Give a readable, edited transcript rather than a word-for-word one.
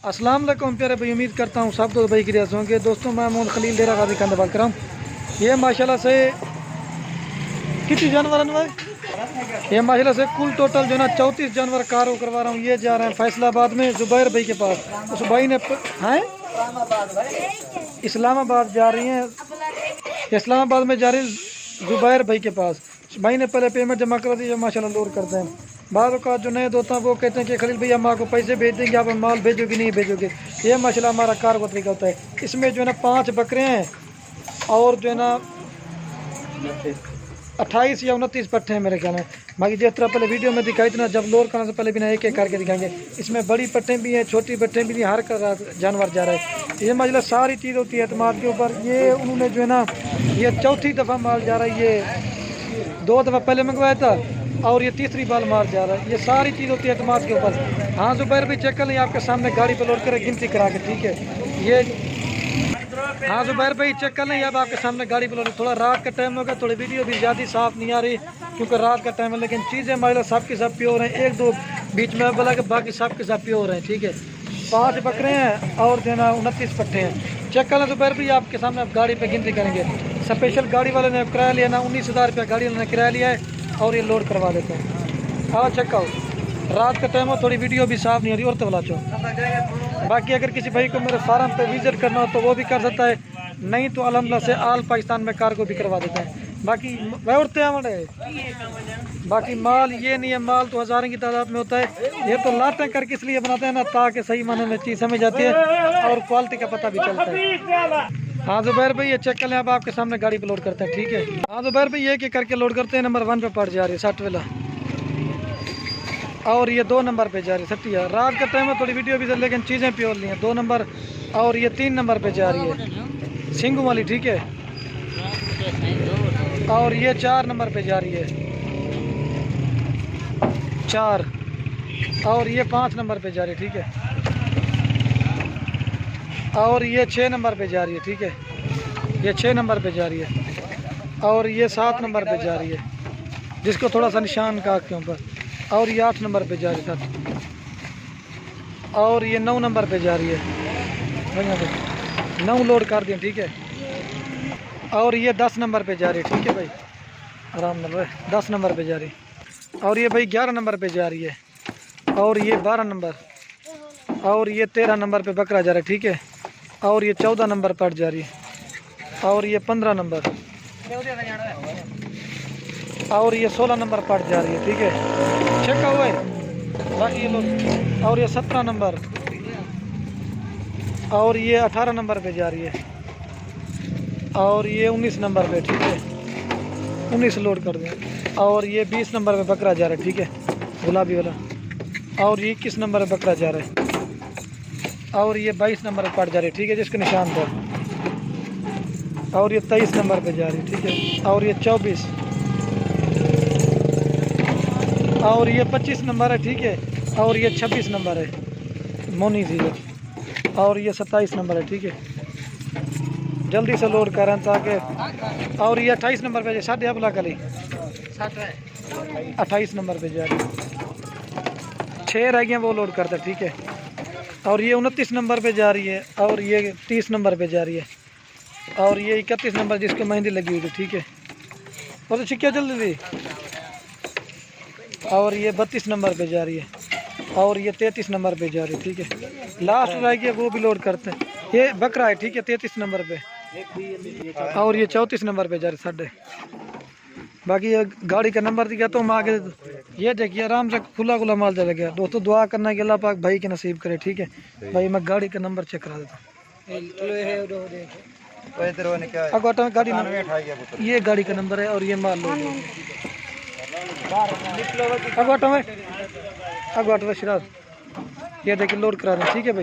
अस्सलाम वालेकुम प्यारे भाई, उम्मीद करता हूँ सब तो भाई की रियाज होंगे। दोस्तों मैं मोहम्मद खलील डेरा गाजी खान बात कर रहा हूँ। ये माशाल्लाह से कितनी जानवर है भाई? ये माशाल्लाह से कुल टोटल जो है ना 34 जानवर कारो करवा रहा हूँ। ये जा रहे हैं फैसलाबाद में जुबैर भाई के पास। उस भाई ने हैं इस्लामाबाद जा रही हैं, इस्लामाबाद में जा रही जुबैर भाई के पास। भाई ने पहले पेमेंट जमा कर दी, माशाल्लाह लोड करते हैं। बाद का जो नए दोस्त हैं वो कहते हैं कि खलील भैया हम आपको पैसे भेज देंगे, आप माल भेजोगे नहीं भेजोगे। ये माशाल्लाह हमारा कार का तरीका होता है। इसमें जो है ना 5 बकरे हैं और जो है ना 28 या 29 पट्टे हैं मेरे ख्याल में। बाकी जिस तरह पहले वीडियो में दिखाई थी ना, जब लोड करने से पहले भी ना एक एक करके दिखाएंगे। इसमें बड़ी पट्टे भी हैं, छोटी पट्टे भी हैं, हर जानवर जा रहा है। ये माशाल्लाह सारी चीज़ होती है एतमाद के ऊपर। ये उन्होंने जो है ना ये चौथी दफ़ा माल जा रहा है। ये 2 दफ़ा पहले मंगवाया था और ये तीसरी बार माल जा रहा है। ये सारी चीज़ होती है एतमाद के ऊपर। हाँ जुबैर भी चेक कर लें, आपके सामने गाड़ी पर लोड कर गिनती करा के, ठीक है। ये हाँ जुबैर भाई चेक कर लें, अब आपके सामने गाड़ी पर लोड। थोड़ा रात का टाइम होगा, थोड़ी वीडियो भी ज़्यादा साफ़ नहीं आ रही क्योंकि रात का टाइम है, लेकिन चीज़ें माइला सब के सब प्योर हैं। 1-2 बीच में बोला कि बाकी सब के सब प्योर हैं, ठीक है। 5 बकरे हैं और जो है ना 29 पट्टे हैं। चेक कर लें जुबैर भाई, आपके सामने आप गाड़ी पे गिनती करेंगे। स्पेशल गाड़ी वाले ने किराया लिया ना, 19,000 रुपया गाड़ी वाले ने किराया लिया है और ये लोड करवा देते हैं। हाँ चेक करो, रात का टाइम हो, थोड़ी वीडियो भी साफ़ नहीं आ रही और तबला चो। बाकी अगर किसी भाई को मेरे फार्म पे विजिट करना हो तो वो भी कर सकता है, नहीं तो अल्हम्दुलिल्लाह से आल पाकिस्तान में कार को भी करवा देते हैं। बाकी वह उड़ते हैं, बाकी माल ये नहीं है, माल तो हज़ारों की तादाद में होता है। ये तो लाते करके इसलिए बनाते हैं ना ताकि सही माने में चीज़ समझ जाती है और क्वालिटी का पता भी चलता है। हाँ जुबैर भाई ये चेक कर लें, अब आपके सामने गाड़ी पे लोड करते हैं, ठीक है। हाँ जुबैर भाई ये करके लोड करते हैं। नंबर 1 पे पड़ जा रही है 60 वाला और ये 2 नंबर पे जा रही है 60। रात का टाइम है, थोड़ी वीडियो भी चल, लेकिन चीज़ें प्योर नहीं है। 2 नंबर और ये 3 नंबर पे जा रही है सिंगू वाली, ठीक है। और ये 4 नंबर पे जा रही है 4 और ये 5 नंबर पे जा रही है, ठीक है। और ये 6 नंबर पे जा रही है, ठीक है। ये 6 नंबर पे जा रही है और ये 7 नंबर पे जा रही है जिसको थोड़ा सा निशान का के ऊपर। और ये 8 नंबर पे जा रही है और ये 9 नंबर पे जा रही है। 9 लोड कर दिए, ठीक है। और ये 10 नंबर पे जा रही है, ठीक है भाई, आराम नंबर 10 नंबर पे जा रही है। और ये भाई 11 नंबर पे जा रही है और ये 12 नंबर और ये 13 नंबर पे बकरा जा रहा है, ठीक है। और ये 14 नंबर पर जा रही है और ये 15 नंबर और ये 16 नंबर पर जा रही है, ठीक है। चेक हुआ है बाकी ये लोग। और ये 17 नंबर और ये 18 नंबर पे जा रही है और ये 19 नंबर पे, ठीक है। 19 लोड कर दें। और ये 20 नंबर पे बकरा जा रहा है, ठीक है, गुलाबी वाला। और ये 21 नंबर पे बकरा जा रहा है और ये 22 नंबर पे पड़ जा रही है, ठीक है, जिसके निशान पर। और ये 23 नंबर पे जा रही है, ठीक है। और ये 24 और ये 25 नंबर है, ठीक है। और ये 26 नंबर है मोनी जी। और ये 27 नंबर है, ठीक है। जल्दी से लोड कर रहे हैं ताकि। और ये 28 नंबर पे 7 बुला कली 28 नंबर पे जा रही है। 6 रह गए वो लोड करता है, ठीक है। और ये 29 नंबर पे जा रही है और ये 30 नंबर पे जा रही है और ये 31 नंबर जिसको मेहंदी लगी हुई थी, ठीक है। और छिक्या जल्दी दी। और ये 32 नंबर पे जा रही है और ये 33 नंबर पे जा रही है, ठीक है। लास्ट रह गया वो भी लोड करते हैं। ये बकरा है, ठीक है, 33 नंबर पे और ये 34 नंबर पे जा रही 6.5। बाकी ये गाड़ी का नंबर दिया तो हम आगे ये देखिए आराम से खुला खुला माल चला गया। दोस्तों दुआ करना कि अल्लाह पाक भाई के नसीब करे, ठीक है भाई। मैं गाड़ी का नंबर चेक करा देता हूँ। गाड़ी ये गाड़ी का नंबर है और ये माल लोड अगवाटो में शराब ये देखिए लोड करा दें, ठीक है भाई।